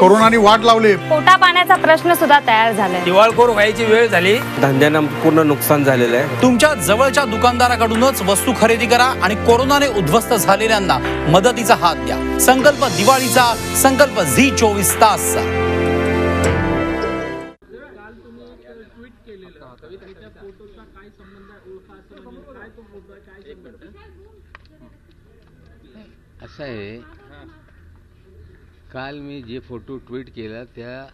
कोरोनाने वाट लावली, पोटा पाण्याचा प्रश्न सुद्धा तयार झालाय, दिवाळखोर व्हायची वेळ झाली, धंद्यांना पूर्ण नुकसान झालेलं आहे। तुमच्या जवळच्या दुकानदाराकडूनच वस्तू खरेदी करा आणि कोरोनाने उद्ध्वस्त झालेल्यांना मदतीचा हात द्या। संकल्प दिवाळीचा, संकल्प झी24 तासचा। असं आहे, काल मी जे फोटो ट्विट केला त्या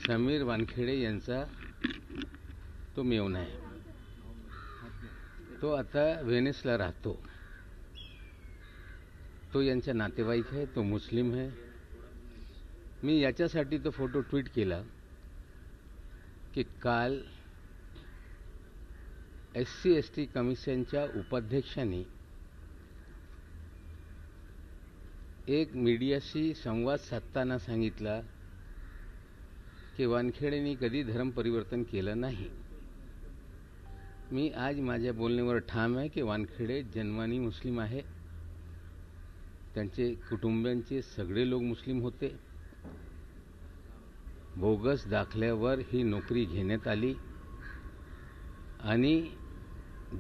समीर वानखेडे यांचा तो मेव्हणा आहे। तो आता व्हेनिसला राहतो। तो यांचा नातेवाईक आहे, तो मुस्लिम आहे। मी याच्यासाठी तो फोटो ट्विट केला की काल SC/ST कमिशनच्या उपाध्यक्षांनी एक मीडियाशी संवाद साधताना सांगितला की वानखेडेंनी कधी धर्म परिवर्तन केलं नाही। मी आज माझ्या बोलण्यावर ठाम आहे की वानखेडे जन्मानी मुस्लिम आहे। त्यांचे कुटुंबियांचे सगळे लोक मुस्लिम होते। बोगस दाखल्यावर ही नोकरी घेण्यात आली आणि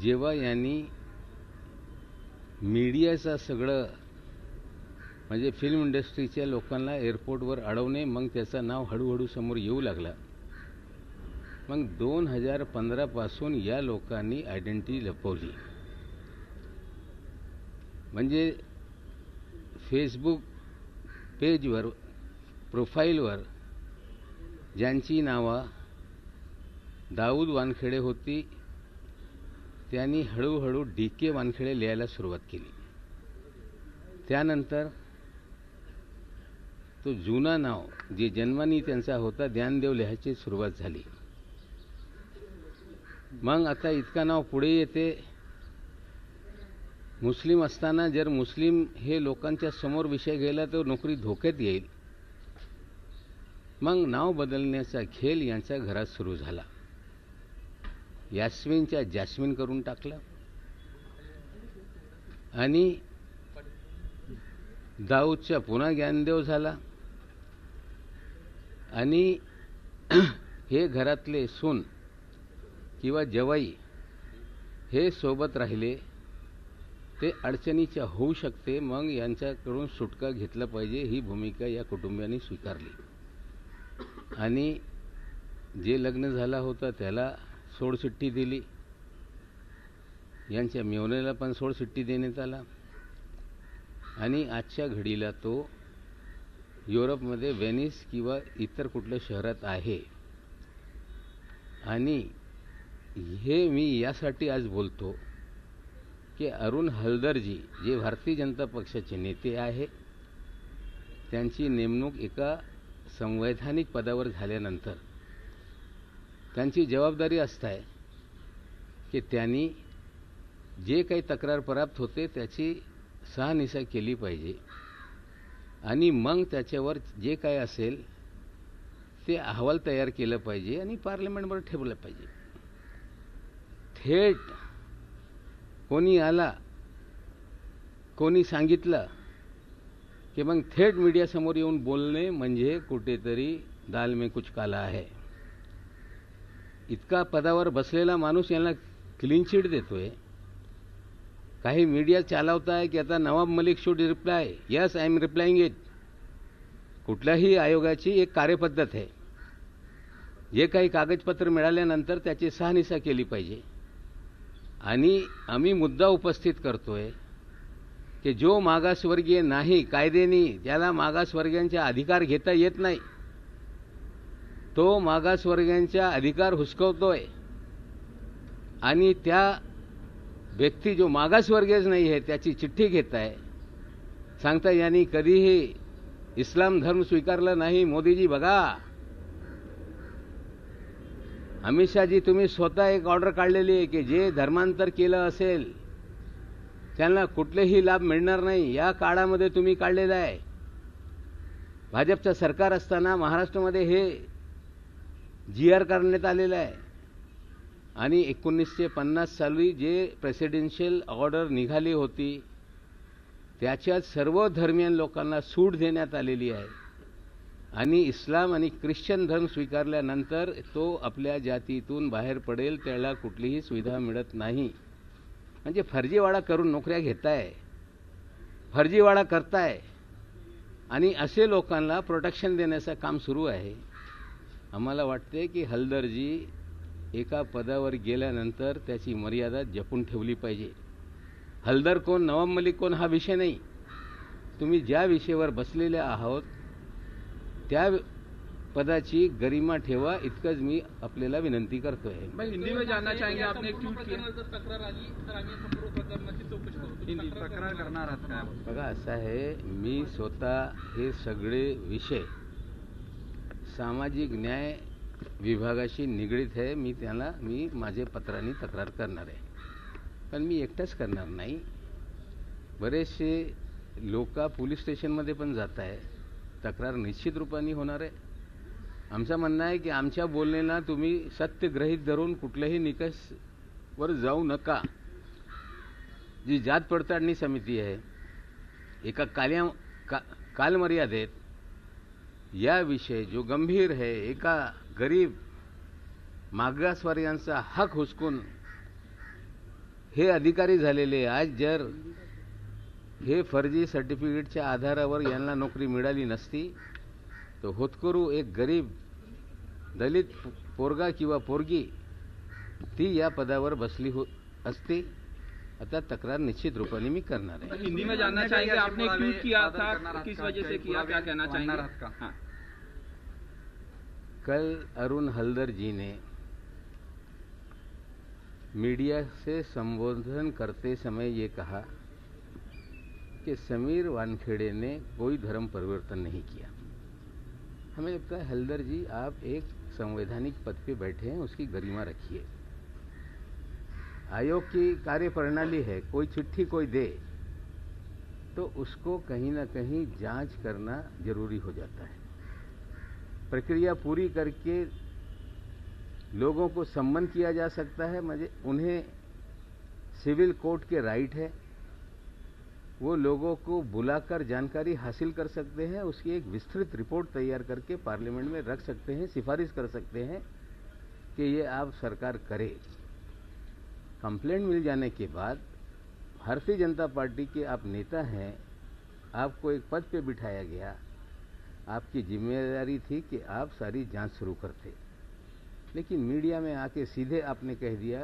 जेव्हा यांनी मीडियाचा सगळं म्हणजे फिल्म इंडस्ट्रीच्या लोकांना एअरपोर्टवर अडवणे, मग त्याचं नाव हळूहळू समोर येऊ लागला। मग 2015 पासून या लोकांनी आयडेंटिटी लपवली। म्हणजे फेसबुक पेजवर, प्रोफाईलवर ज्यांची नावं दाऊद वानखेडे होती त्यांनी हळूहळू DK वानखेडे लिहायला सुरुवात केली। त्यानंतर तो जुना नाव जे जन्मानी त्यांचा होता ज्ञानदेव लिहायची सुरुवात झाली। मग आता इतका नाव पुढे येते। मुस्लिम असताना जर मुस्लिम हे लोकांच्या समोर विषय गेला तर नोकरी धोक्यात येईल। मग नाव बदलण्याचा खेळ यांच्या घरात सुरू झाला। यास्मिनच्या जास्मिन करून टाकलं आणि दाऊदच्या पुन्हा ज्ञानदेव झाला आणि हे घरातले सून किंवा जवाई हे सोबत राहिले ते अडचणीच्या होऊ शकते। मग यांच्याकडून सुटका घेतला पाहिजे ही भूमिका या कुटुंबियांनी स्वीकारली आणि जे लग्न झाला होता त्याला सोडचिठ्ठी दिली। यांच्या मेव्हण्याला पण सोडचिठ्ठी देण्यात आला आणि आजच्या घडीला तो युरोपमध्ये व्हेनिस किंवा इतर कुठल्या शहरात आहे। आणि हे मी यासाठी आज बोलतो की अरुण हलदरजी जे भारतीय जनता पक्षाचे नेते आहे त्यांची नेमणूक एका संवैधानिक पदावर झाल्यानंतर त्यांची जबाबदारी असते की त्यांनी जे काही तक्रार प्राप्त होते त्याची शहानिशा केली पाहिजे आणि मग त्याच्यावर जे काय असेल ते अहवाल तयार केला पाहिजे आणि पार्लमेंटवर ठेवलं पाहिजे। थेट कोणी आला कोणी सांगितलं की मग थेट मीडियासमोर येऊन बोलणे म्हणजे कुठेतरी दाल में कुछ काला है। इतका पदावर बसलेला माणूस यांना क्लीन चिट देतोय। काही मीडिया चालवताय की आता Nawab Malik should reply, yes I am replying it. कुठल्याही आयोगाची एक कार्यपद्धत आहे। जे काही कागदपत्र मिळाल्यानंतर त्याची शहानिशा केली पाहिजे आणि आम्ही मुद्दा उपस्थित करतोय की जो मागासवर्गीय नाही कायद्याने ज्याला मागासवर्गीयांचा अधिकार घेता येत नाही तो मागासवर्गीयांचा अधिकार हुसकवतोय आणि त्या व्यक्ती जो मागासवर्गीयच नाही आहे त्याची चिठ्ठी घेत आहे। सांगता यांनी कधीही इस्लाम धर्म स्वीकारला नाही। मोदीजी बघा, अमित शहाजी तुम्ही स्वतः एक ऑर्डर काढलेली आहे की जे धर्मांतर केलं असेल त्यांना कुठलेही लाभ मिळणार नाही। या काळामध्ये तुम्ही काढलेलं आहे। भाजपचं सरकार असताना महाराष्ट्रामध्ये हे GR करण्यात आलेलं आहे आणि 1950 साली जे प्रेसिडेन्शियल ऑर्डर निघाली होती त्याच्यात सर्व धर्मीय लोकांना सूट देण्यात आलेली आहे आणि इस्लाम आणि ख्रिश्चन धर्म स्वीकारल्यानंतर तो आपल्या जातीतून बाहेर पडेल, त्याला कुठलीही सुविधा मिळत नाही. म्हणजे फर्जीवाडा करून नोकऱ्या घेताय, फर्जीवाडा करताय आणि असे लोकांना प्रोटेक्शन देण्याचं काम सुरू आहे. आम्हाला वाटते की हलदरजी एका पदावर गेल्यानंतर त्याची मर्यादा जपून ठेवली पाहिजे. हलदर कोण, नवाब मलिक कोण हा विषय नाही. तुम्ही ज्या विषयावर बसलेले आहात त्या पदाची गरिमा ठेवा, इतकंच मी आपल्याला विनंती करतोय. हिंदी में जानना चाहेंगे, आपने एक ट्वीट किया हिंदी तक्रार करणार आहात का? बघा असं आहे, मी स्वतः हे सगळे विषय सामाजिक न्याय विभागाशी निगडीत आहे. मी माझे पत्रांनी तक्रार करणार आहे, पण मी एकटाच करणार नाही. बरेचसे लोक पोलीस स्टेशनमध्ये पण जात आहे, तक्रार निश्चित रूपाने होणार आहे. आमचं म्हणणं आहे की आमच्या बोलण्याला तुम्ही सत्य गृहीत धरून कुठल्याही निकषवर जाऊ नका. जी जात पडताळणी समिती आहे, एका कालमर्यादेत या विषय जो गंभीर है, एका गरीब मागासवर्गीयांचा हक हुसकून हे अधिकारी झालेले, आज जर हे फर्जी सर्टिफिकेटच्या आधारावर यांना नोकरी मिळाली नसती तर होतकरू एक गरीब दलित पोरगा किंवा पोरगी ती या पदावर बसली असती. आता तक्रार निश्चित रूपाने मी करणार आहे. हिंदी में जानना चाहेंगे, आपने एक ट्वीट किया था, किस वजह से किया, क्या कहना चाहेंगे? हाँ. कल अरुण हलदर जी ने मीडिया से संबोधन करते समय ये कहा कि समीर वानखेड़े ने कोई धर्म परिवर्तन नहीं किया. हमें लगता है हलदर जी, आप एक संवैधानिक पद पे बैठे हैं, उसकी गरिमा रखिए. आयोग की कार्यप्रणाली है, कोई चिट्ठी कोई दे तो उसको कहीं ना कहीं जांच करना जरूरी हो जाता है. प्रक्रिया पूरी करके लोगों को सम्मन किया जा सकता है. मुझे उन्हें सिविल कोर्ट के राइट है, वो लोगों को बुलाकर जानकारी हासिल कर सकते हैं, उसकी एक विस्तृत रिपोर्ट तैयार करके पार्लियामेंट में रख सकते हैं, सिफारिश कर सकते हैं कि ये आप सरकार करे. कंप्लेंट मिल जाने के बाद भारतीय जनता पार्टी के आप नेता हैं, आपको एक पद पे बिठाया गया, आपकी जिम्मेदारी थी कि आप सारी जांच शुरू करते. लेकिन मीडिया में आके सीधे आपने कह दिया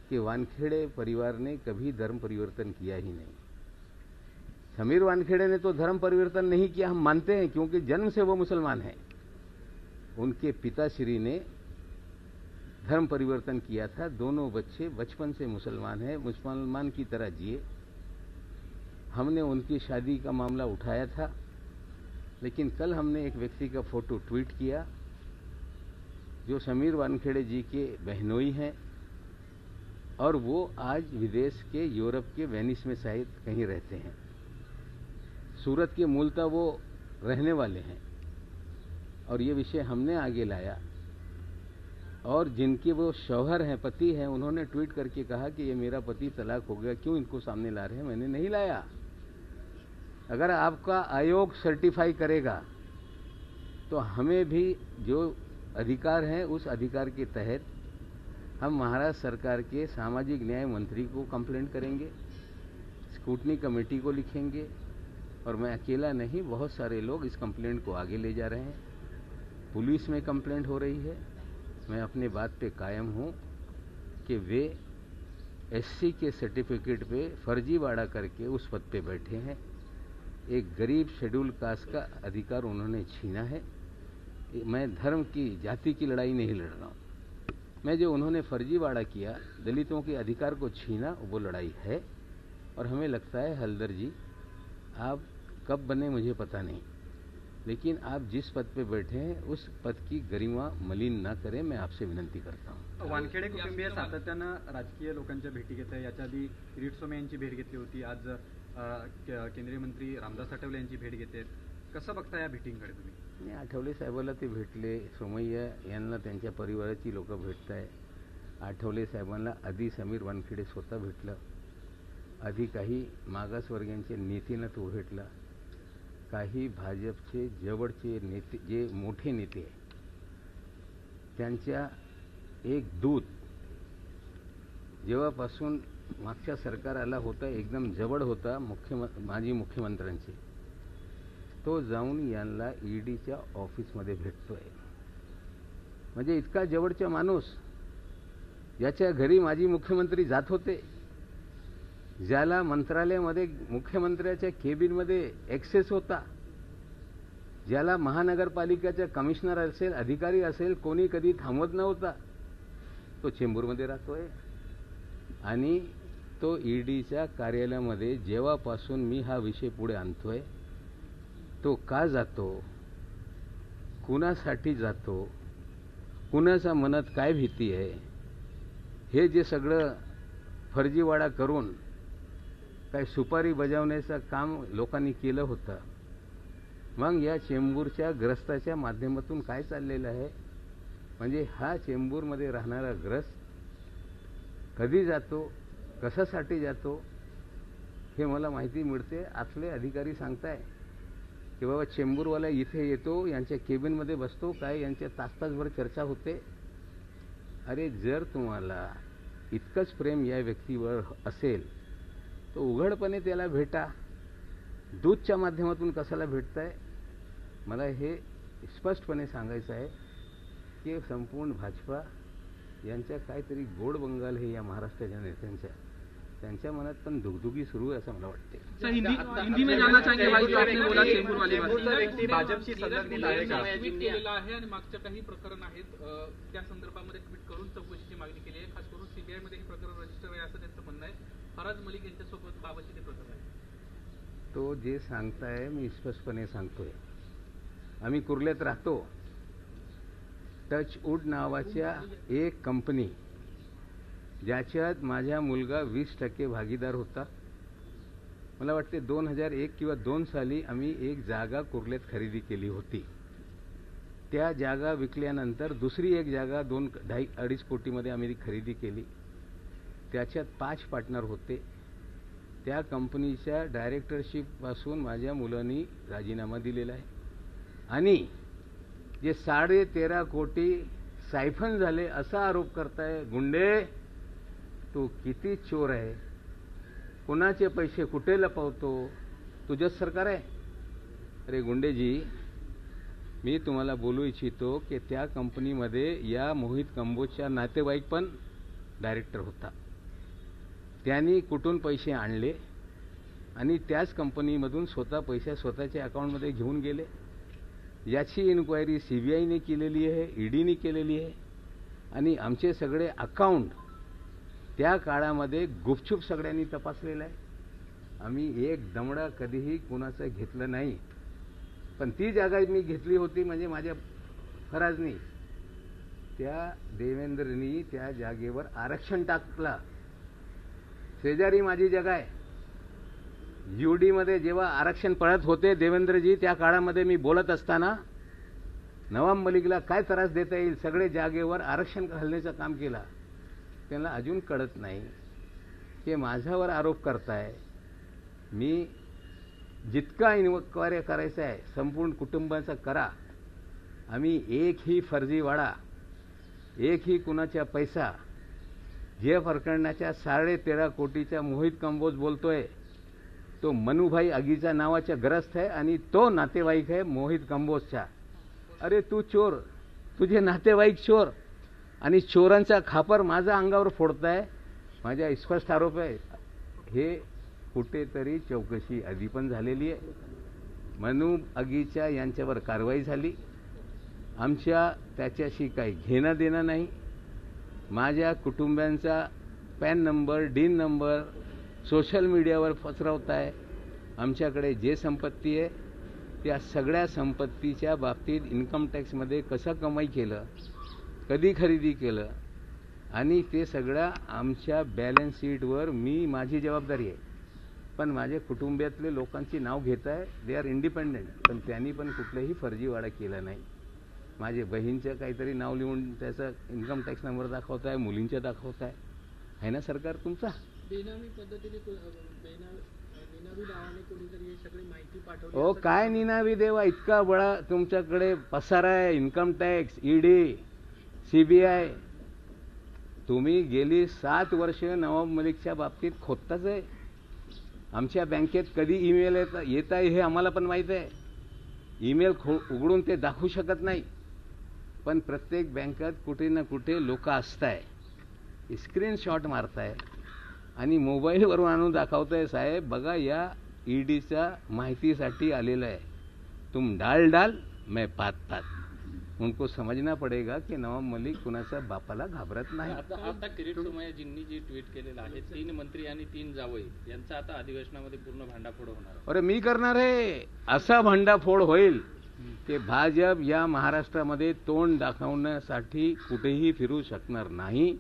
कि वानखेड़े परिवार ने कभी धर्म परिवर्तन किया ही नहीं. समीर वानखेड़े ने तो धर्म परिवर्तन नहीं किया, हम मानते हैं, क्योंकि जन्म से वो मुसलमान हैं. उनके पिताश्री ने धर्म परिवर्तन किया था. दोनों बच्चे बचपन से मुसलमान हैं, मुसलमान की तरह जिए. हमने उनकी शादी का मामला उठाया था, लेकिन कल हमने एक व्यक्ति का फोटो ट्वीट किया जो समीर वानखेड़े जी के बहनोई हैं और वो आज विदेश के यूरोप के वेनिस में शायद कहीं रहते हैं. सूरत के मूलतः वो रहने वाले हैं और ये विषय हमने आगे लाया. और जिनके वो शौहर हैं, पति हैं, उन्होंने ट्वीट करके कहा कि ये मेरा पति तलाक हो गया, क्यों इनको सामने ला रहे हैं. मैंने नहीं लाया. अगर आपका आयोग सर्टिफाई करेगा तो हमें भी जो अधिकार हैं उस अधिकार के तहत हम महाराष्ट्र सरकार के सामाजिक न्याय मंत्री को कंप्लेंट करेंगे, स्क्रूटनी कमेटी को लिखेंगे, और मैं अकेला नहीं, बहुत सारे लोग इस कंप्लेंट को आगे ले जा रहे हैं. पुलिस में कंप्लेंट हो रही है. मैं अपने बात पे कायम हूँ कि वे एससी के सर्टिफिकेट पे फर्जीवाड़ा करके उस पद पे बैठे हैं. एक गरीब शेड्यूल कास्ट का अधिकार उन्होंने छीना है. मैं धर्म की, जाति की लड़ाई नहीं लड़ रहा हूँ. मैं जो उन्होंने फर्जीवाड़ा किया, दलितों के अधिकार को छीना, वो लड़ाई है. और हमें लगता है हलदर जी, आप कब बने मुझे पता नहीं, लेकिन आप जिस पद पे बैठे हैं उस पद की गरिमा मलिन ना करें, मैं आपसे विनंती करता हूँ. वानखेडे कुटुंबीय सातत्यानं राजकीय लोकांच्या भेटी घेत आहे. याच्या आधी किरीट सोमय्या यांची भेट घेतली होती, आज केंद्रीय मंत्री रामदास आठवले यांची भेट घेते. कसं बघता या भेटींकडे तुम्ही? आठवले साहेबाला ते भेटले, सोमय्या यांना त्यांच्या परिवाराची लोक भेटत आहे. आठवले साहेबांना आधी समीर वानखेडे स्वतः भेटलं. आधी काही मागासवर्गीयांचे नेत्यांना तो भेटला, काही भाजपचे जवळचे नेते, जे मोठे नेते आहे त्यांच्या एक दूत जेव्हापासून मागच्या सरकार आला होता एकदम जवळ होता माजी मुख्यमंत्र्यांचे, तो जाऊन यांना ईडीच्या ऑफिसमध्ये भेटतोय. म्हणजे इतका जवळचा माणूस, याच्या घरी माजी मुख्यमंत्री जात होते, ज्याला मंत्रालयामध्ये मुख्यमंत्र्याच्या केबिनमध्ये ॲक्सेस होता, ज्याला महानगरपालिकेचा कमिशनर असेल, अधिकारी असेल, कोणी कधी थांबवत नव्हता, तो चेंबूरमध्ये राहतोय. आणि तो ईडीच्या कार्यालयामध्ये जेव्हापासून मी हा विषय पुढे आणतोय, तो का जातो, कुणासाठी जातो, कुणाच्या मनात काय भीती आहे, हे जे सगळं फर्जीवाडा करून काय सुपारी बजावण्याचं काम लोकांनी केलं होतं. मग या चेंबूरच्या ग्रस्ताच्या माध्यमातून काय चाललेलं आहे, म्हणजे हा चेंबूरमध्ये राहणारा ग्रस्त कधी जातो, कशासाठी जातो, हे मला माहिती मिळते. आतले अधिकारी सांगताय की बाबा चेंबूरवाला इथे येतो, यांच्या केबिनमध्ये बसतो, काय यांच्या तास-तासभर चर्चा होते. अरे जर तुम्हाला इतकंच प्रेम या व्यक्तीवर असेल तो उघडपणे त्याला भेटा. दूतच्या माध्यमातून कशाला भेटताय? मला हे स्पष्टपणे सांगायचं आहे की संपूर्ण भाजपा यांच्या काहीतरी गोड बंगाल हे या महाराष्ट्राच्या नेत्यांच्या, त्यांच्या मनात पण दुगदुगी सुरू आहे असं मला वाटते. हिंदी में जानना चाहेंगे भाई, जो आपने बोला चेंबूर वाली बात, व्यक्ती भाजपशी संलग्नित आहे का? ट्विट केलेलं आहे आणि मागच्या काही प्रकरण आहेत त्या संदर्भामध्ये ट्विट करून चौकशीची मागणी केली आहे. खास करून सीबीआय मध्ये हे प्रकरण रजिस्टर आहे असं त्यांचं म्हणणं आहे. फराज मलिक यांच्यासोबत बाबाची ते प्रकरण आहे. तो जे सांगताय मी स्पष्टपणे सांगतोय, आम्ही कुर्ल्यात राहतो. टचवूड नावाच्या एक कंपनी, ज्याच्यात माझा मुलगा 20% भागीदार होता. मला वाटते 2001 किंवा 2 साली आम्ही एक जागा कुर्ल्यात खरेदी केली होती. त्या जागा विकल्यानंतर दुसरी एक जागा 2-2.5 कोटीमध्ये आम्ही खरेदी केली. त्याच्यात 5 पार्टनर होते. त्या कंपनीच्या डायरेक्टरशिपपासून माझ्या मुलांनी राजीनामा दिलेला आहे. आणि जे 13.5 कोटी सायफन झाले असा आरोप करताय. गुंडे, तू किती चोर आहे, कोणाचे पैसे कुठे लपवतो, तुझंच सरकार आहे. अरे गुंडेजी, मी तुम्हाला बोलू इच्छितो की त्या कंपनीमध्ये या मोहित कंबोजच्या नातेवाईक पण डायरेक्टर होता. त्यांनी कुठून पैसे आणले आणि त्याच कंपनीमधून स्वतः पैसे स्वतःच्या अकाउंटमध्ये घेऊन गेले, याची इन्क्वायरी सीबीआयने केलेली आहे, ईडीने केलेली आहे. आणि आमचे सगळे अकाउंट त्या काळामध्ये गुपचूप सगळ्यांनी तपासलेलं आहे. आम्ही एक दमडा कधीही कुणाचं घेतलं नाही. पण ती जागा मी घेतली होती म्हणजे माझ्या फराजनी, त्या देवेंद्रनी त्या जागेवर आरक्षण टाकलं. शेजारी माझी जागा आहे. यूडीमध्ये जेव्हा आरक्षण पळत होते देवेंद्रजी, त्या काळामध्ये मी बोलत असताना नवाब मलिकला काय त्रास देता येईल, सगळे जागेवर आरक्षण घालण्याचं काम केलं. त्यांना अजून कळत नाही की माझ्यावर आरोप करताय. मी जितका इन्क्वायरी करायचा आहे संपूर्ण कुटुंबाचा करा. आम्ही एकही फर्जीवाडा, एकही कुणाचा पैसा, जे प्रकरणाच्या 13.5 कोटीचा मोहित कंबोज बोलतोय तो मनुभाई आगीचा नावाचा ग्रस्त आहे आणि तो नातेवाईक आहे मोहित कंबोजचा. अरे तू चोर, तुझे नातेवाईक चोर, आणि चोरांचा खापर माझ्या अंगावर फोडताय. माझा स्पष्ट आरोप आहे. हे कुठेतरी चौकशी आधी पण झालेली आहे. मनु आगीच्या यांच्यावर कारवाई झाली. आमच्या त्याच्याशी काही घेणं देणं नाही. माझ्या कुटुंबियांचा pan number, dean number social मीडियावर पसरवताय. आमच्याकडे जे संपत्ती आहे त्या सगळ्या संपत्तीच्या बाबतीत इन्कम टॅक्समध्ये कसं कमाई केलं, कधी खरेदी केलं, आणि ते सगळं आमच्या बॅलन्स शीटवर माझी जबाबदारी आहे. पण माझ्या कुटुंबातले लोकांची नाव घेत आहे. They are independent. पण त्यांनी पण कुठलाही फर्जीवाडा केला नाही. माझे बहीणचं काहीतरी नाव लिहून त्याचा इन्कम टॅक्स नंबर दाखवताय, मुलींच्या दाखवताय. आहे ना सरकार तुमचा? बेनामी पद्धतीने निनावी नावाने कोणीतरी हे सगळी माहिती पाठवली. हो, काय निनावी देवा, इतका बळा तुमच्याकडे पसारा आहे, इन्कम टॅक्स, ईडी, सीबीआय. तुम्ही गेली 7 वर्ष नवाब मलिकच्या बाबतीत खोदताच आहे. आमच्या बँकेत कधी ईमेल येत आहे हे आम्हाला पण माहीत आहे. ईमेल उघडून ते दाखवू शकत नाही, पण प्रत्येक बँकेत कुठे ना कुठे लोक असताय, स्क्रीनशॉट मारताय आणि मोबाईलवरून आणून दाखवताय, साहेब बघा या ईडीच्या माहितीसाठी आलेलं आहे. तुम डाल मैं पात. उनको समजना पडेगा की नवाब मलिक कुणाच्या बापाला घाबरत नाही. आता किरीट सोमय्याजींनी जी ट्विट केलेलं आहे, 3 मंत्री आणि 3 जावई यांचा आता अधिवेशनामध्ये पूर्ण भांडाफोड होणार. अरे मी करणार आहे. असा भांडाफोड होईल की भाजप या महाराष्ट्रामध्ये तोंड दाखवण्यासाठी कुठेही फिरू शकणार नाही.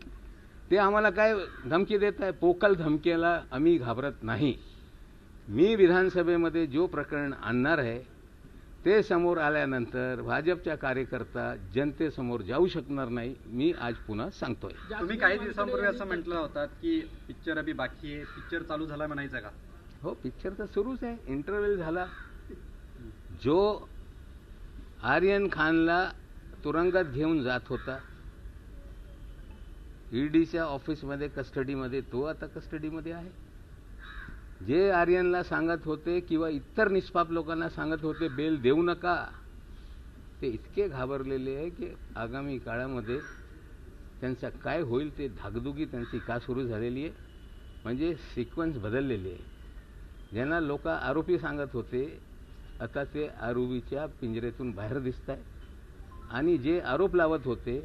ते आम्हाला काय धमकी देत आहे, पोकळ धमकीला आम्ही घाबरत नाही. मी विधानसभेमध्ये जो प्रकरण आणणार आहे ते समोर आल्यानंतर भाजपच्या कार्यकर्ता जनतेसमोर जाऊ शकणार नाही. मी आज पुन्हा सांगतोय. तुम्ही काही दिवसांपूर्वी असं म्हटलं होतं की पिक्चर अभी बाकी आहे, पिक्चर चालू झाला म्हणायचं का? हो, पिक्चर तर सुरूच आहे. इंटरव्ह्यू झाला. जो आर्यन खानला तुरुंगात घेऊन जात होता ईडीच्या ऑफिसमध्ये कस्टडीमध्ये, तो आता कस्टडीमध्ये आहे. जे आर्यनला सांगत होते किंवा इतर निष्पाप लोकांना सांगत होते बेल देऊ नका, ते इतके घाबरलेले आहे की आगामी काळामध्ये त्यांचा काय होईल ते धाकधुकी त्यांची का सुरू झालेली आहे. म्हणजे सिक्वेन्स बदललेली आहे. ज्यांना लोक आरोपी सांगत होते आता ते आरोपीच्या पिंजऱ्यातून बाहेर दिसत आहे, आणि जे आरोप लावत होते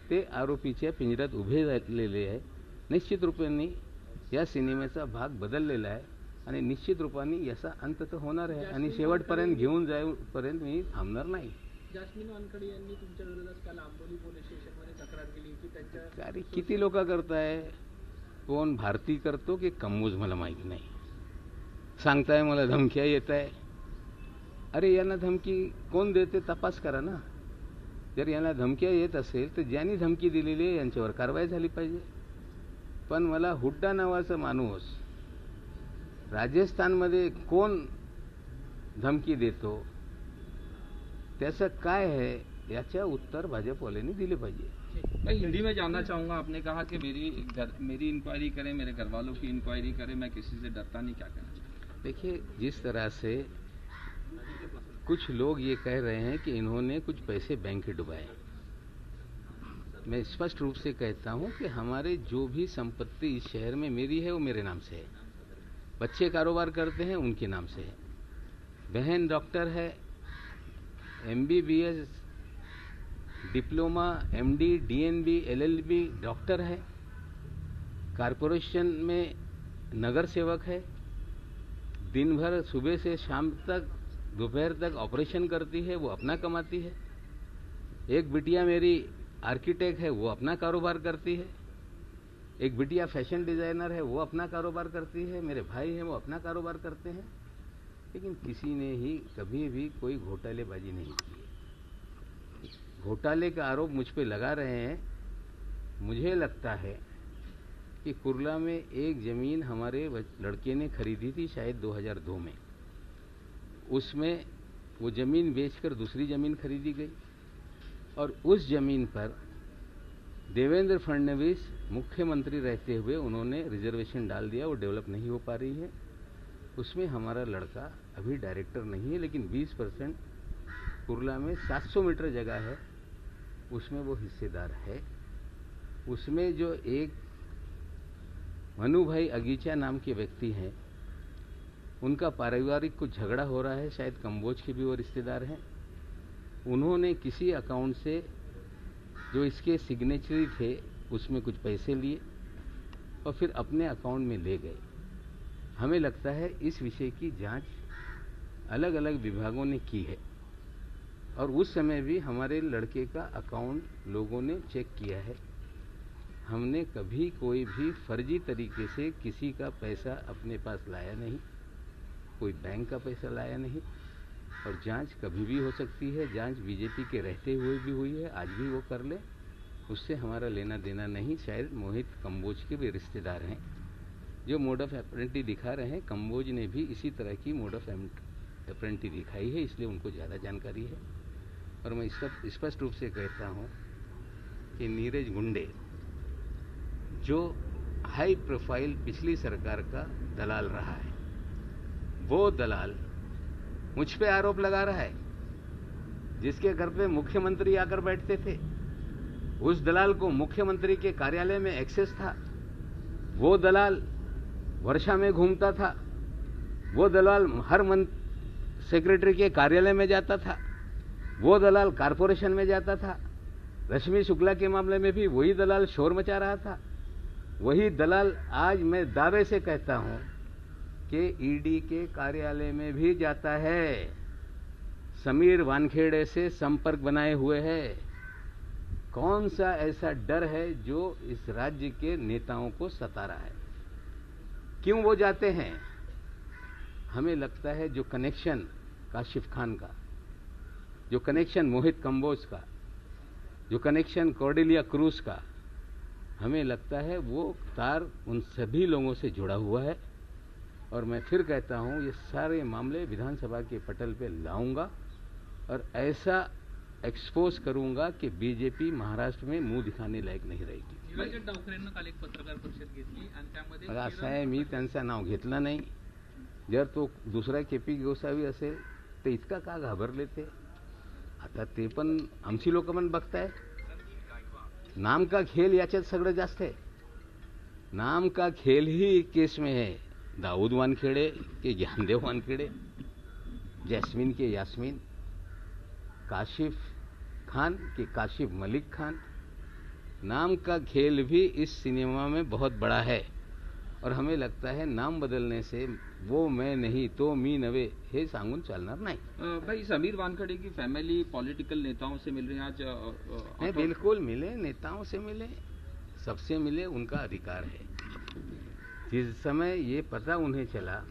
ते आरोपीच्या पिंजऱ्यात उभे झालेले आहे. निश्चित रूपाने या सिनेमाचा भाग बदललेला आहे आणि निश्चित रूपाने याचा अंत तर होणार आहे आणि शेवटपर्यंत घेऊन जाईपर्यंत मी थांबणार नाही. जास्मिन वानखडे यांनी तुमच्या विरोधात काल आंबोली पोलीस स्टेशनमध्ये तक्रार केली की त्यांच्या अरे किती लोक करताय, कोण भारती करतो की कंबोज मला माहित नाही. सांगताय मला धमक्या येत आहे. अरे यांना धमकी कोण देते तपास करा ना. जर यांना धमक्या येत असेल तर ज्यांनी धमकी दिलेली आहे यांच्यावर कारवाई झाली पाहिजे. पण मला हुड्डा नावाचा माणूस राजस्थानमध्ये कोण धमकी देतो, त्याचं काय आहे याच्या उत्तर भाजपवाल्यांनी दिले पाहिजे. मैं हिंदी में जानना चाहूँगा, आपने कहा कि मेरी इंक्वायरी करें, मेरे घर वालों की इंक्वायरी करें, मैं किसी से डरता नहीं, क्या कहना चाहिए? देखिए, जिस तरह से कुछ लोग ये कह रहे हैं कि इन्होंने कुछ पैसे बैंक में डुबाए, मैं स्पष्ट रूप से कहता हूं कि हमारे जो भी संपत्ति इस शहर में मेरी है वो मेरे नाम से है. बच्चे कारोबार करते हैं उनके नाम से है. बहन डॉक्टर है, MBBS, diploma, MD, DNB, LLB doctor है. कारपोरेशन में नगर सेवक है. दिन भर सुबह से शाम तक दोपहर तक ऑपरेशन करती है, वो अपना कमाती है. एक बिटिया मेरी आर्किटेक्ट है, वो अपना कारोबार करती है. एक बिटिया फैशन डिजाइनर है, वो अपना कारोबार करती है. मेरे भाई हैं, वो अपना कारोबार करते हैं. लेकिन किसी ने ही कभी भी कोई घोटालेबाजी नहीं की. घोटाले का आरोप मुझ पे लगा रहे हैं. मुझे लगता है कि कुर्ला में एक जमीन हमारे लड़के ने खरीदी थी शायद 2002 में. उसमें वो जमीन बेचकर दूसरी जमीन खरीदी गई और उस जमीन पर देवेंद्र फडणवीस मुख्यमंत्री रहते हुए उन्होंने रिजर्वेशन डाल दिया. वो डेवलप नहीं हो पा रही है. उसमें हमारा लड़का अभी डायरेक्टर नहीं है, लेकिन 20% कुर्ला में 700 मीटर जगह है, उसमें वो हिस्सेदार है. उसमें जो एक मनु भाई अगीचा नाम के व्यक्ति हैं, उनका पारिवारिक कुछ झगड़ा हो रहा है, शायद कंबोज के भी वो रिश्तेदार हैं. उन्होंने किसी अकाउंट से जो इसके सिग्नेचरी थे उसमें कुछ पैसे लिए और फिर अपने अकाउंट में ले गए. हमें लगता है इस विषय की जांच अलग अलग विभागों ने की है और उस समय भी हमारे लड़के का अकाउंट लोगों ने चेक किया है. हमने कभी कोई भी फर्जी तरीके से किसी का पैसा अपने पास लाया नहीं, कोई बैंक का पैसा लाया नहीं. और जांच कभी भी हो सकती है. जांच बीजेपी के रहते हुए भी हुई है, आज भी वो कर ले, उससे हमारा लेना देना नहीं. शायद मोहित कंबोज के भी रिश्तेदार हैं जो मोड ऑफ एप्रेंटी दिखा रहे हैं, कंबोज ने भी इसी तरह की मोड ऑफ एप्रेंटी दिखाई है, इसलिए उनको ज़्यादा जानकारी है। और मैं स्पष्ट रूप से कहता हूँ कि नीरज गुंडे जो हाई प्रोफाइल पिछली सरकार का दलाल रहा है, वो दलाल मुझ पे आरोप लगा रहा है। जिसके घर पे मुख्यमंत्री आकर बैठते थे, उस दलाल को मुख्यमंत्री के कार्यालय में एक्सेस था। वो दलाल वर्षा में घूमता था, वो दलाल हर सेक्रेटरी के कार्यालय में जाता था, वो दलाल कारपोरेशन में जाता था। रश्मि शुक्ला के मामले में भी वही दलाल शोर मचा रहा था। वही दलाल आज मैं दावे से कहता हूं कि ईडी के कार्यालय में भी जाता है, समीर वानखेड़े से संपर्क बनाए हुए है। कौन सा ऐसा डर है जो इस राज्य के नेताओं को सता रहा है? क्यों वो जाते हैं? हमें लगता है जो कनेक्शन काशिफ खान का, जो कनेक्शन मोहित कंबोज का, जो कनेक्शन कॉर्डेलिया क्रूज का, हमें लगता है वो तार उन सभी लोगों से जुड़ा हुआ है। और मैं फिर कहता हूं, ये सारे मामले विधानसभा के पटल पे लाऊंगा और ऐसा एक्सपोज करूंगा कि बीजेपी महाराष्ट्र में मुंह दिखाने लायक नाही राहिली. शिवाजी ठाकरेंना काल एक पत्रकार परिषद घेतली आणि त्यामध्ये बघा असं आहे, मी त्यांचं नाव घेतलं नाही. जर तो दुसरा केपी गोसावी असेल तर इतका का घाबरले ते? आता ते पण आमची लोक पण बघताय. नाम का खेल याच्यात सगळं जास्त आहे. नाम का खेल ही केस में है. दाऊद वानखेड़े के ज्ञानदेव वानखेड़े, जैस्मिन के यास्मीन, काशिफ खान के काशिफ मलिक खान. नाम का खेल भी इस सिनेमा में बहुत बड़ा है और हमें लगता है नाम बदलने से वो मैं नहीं तो मी नवे हे सांगून चालणार नाही. भाई समीर वानखेड़े की फैमिली पॉलिटिकल नेताओं से मिल रहे हैं आज? नहीं, बिल्कुल मिले, नेताओं से मिले, सबसे मिले, उनका अधिकार है. जिस समय ये पता उन्हें चला,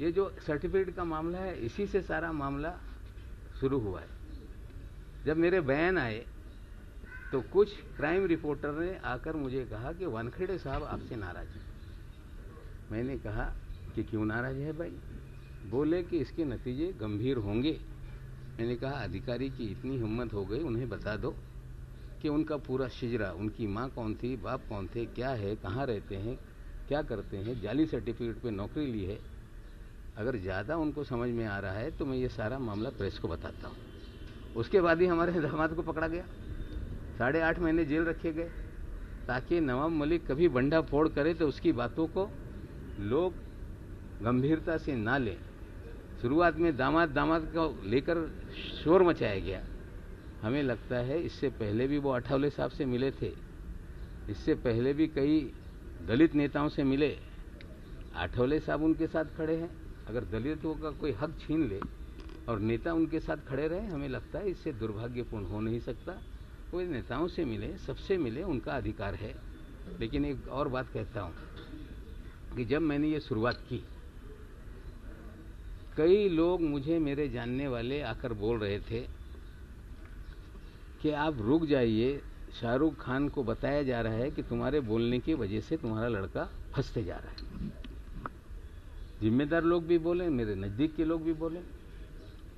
ये जो सर्टिफिकेट का मामला है, इसी से सारा मामला शुरू हुआ है. जब मेरे बयान आए तो कुछ क्राइम रिपोर्टर ने आकर मुझे कहा कि वानखेड़े साहब आपसे नाराज हैं. मैंने कहा कि क्यों नाराज है भाई? बोले कि इसके नतीजे गंभीर होंगे. मैंने कहा अधिकारी की इतनी हिम्मत हो गई, उन्हें बता दो कि उनका पूरा शिजरा, उनकी माँ कौन थी, बाप कौन थे, क्या है, कहाँ रहते हैं, क्या करते हैं, जाली सर्टिफिकेट पे नौकरी ली है. अगर ज़्यादा उनको समझ में आ रहा है तो मैं ये सारा मामला प्रेस को बताता हूँ. उसके बाद ही हमारे दामाद को पकड़ा गया, 8.5 महीने जेल रखे गए, ताकि नवाब मलिक कभी बंडा फोड़ करे तो उसकी बातों को लोग गंभीरता से ना लें. शुरुआत में दामाद को लेकर शोर मचाया गया. हमें लगता है इससे पहले भी वो आठवले साहब से मिले थे, इससे पहले भी कई दलित नेताओं से मिले. आठवले साहब उनके साथ खड़े हैं. अगर दलितों का कोई हक छीन ले और नेता उनके साथ खड़े रहे, हमें लगता है इससे दुर्भाग्यपूर्ण हो नहीं सकता. कोई नेताओं से मिले, सबसे मिले, उनका अधिकार है. लेकिन एक और बात कहता हूं कि जब मैंने ये शुरुआत की, कई लोग मुझे, मेरे जानने वाले आकर बोल रहे थे कि आप रुक जाइए, शाहरुख खान को बताया जा रहा है कि तुम्हारे बोलने की वजह से तुम्हारा लड़का फंसते जा रहा है. जिम्मेदार लोग भी बोले, मेरे नजदीक के लोग भी बोले.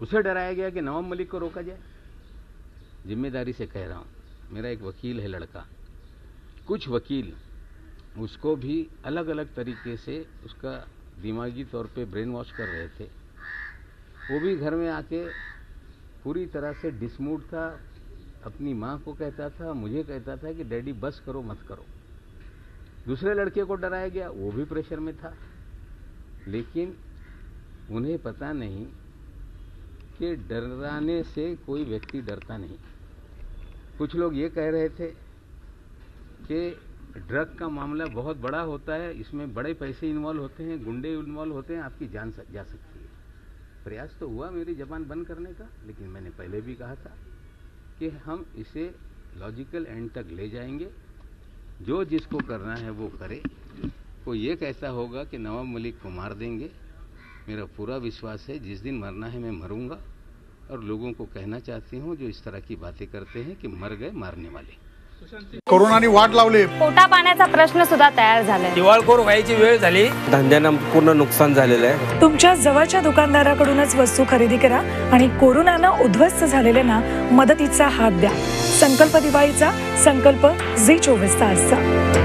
उसे डराया गया कि नवाब मलिक को रोका जाए. जिम्मेदारी से कह रहा हूं, मेरा एक वकील है लड़का, कुछ वकील उसको भी अलग अलग तरीके से उसका दिमागी तौर पे ब्रेन वॉश कर रहे थे. वो भी घर में आके पूरी तरह से डिसमूड था. अपनी माँ को कहता था, मुझे कहता था कि डैडी बस करो, मत करो. दूसरे लड़के को डराया गया, वो भी प्रेशर में था. लेकिन उन्हें पता नहीं कि डराने से कोई व्यक्ति डरता नहीं. कुछ लोग ये कह रहे थे कि ड्रग का मामला बहुत बड़ा होता है, इसमें बड़े पैसे इन्वॉल्व होते हैं, गुंडे इन्वॉल्व होते हैं, आपकी जान जा सकती है. प्रयास तो हुआ मेरी जबान बंद करने का, लेकिन मैंने पहले भी कहा था कि हम इसे लॉजिकल एंड तक ले जाएंगे. जो जिसको करना है वो करे. कोई ये कहता होगा कि नवाब मलिक को मार देंगे, मेरा पूरा विश्वास है जिस दिन मरना है मैं मरूंगा. और लोगों को कहना चाहती हूं जो इस तरह की बातें करते हैं कि मर गए मारने वाले. कोरोनाने वाट लावली. पोटा पाण्याचा प्रश्न सुद्धा तयार झालाय. दिवाळखोर व्हायची वेळ झाली. धंद्यानं पूर्ण नुकसान झालेलं आहे. तुमच्या जवळच्या दुकानदाराकडूनच वस्तू खरेदी करा आणि कोरोनानं उद्ध्वस्त झालेल्यांना मदतीचा हात द्या. संकल्प दिवाळीचा, संकल्प झी 24 तासचा.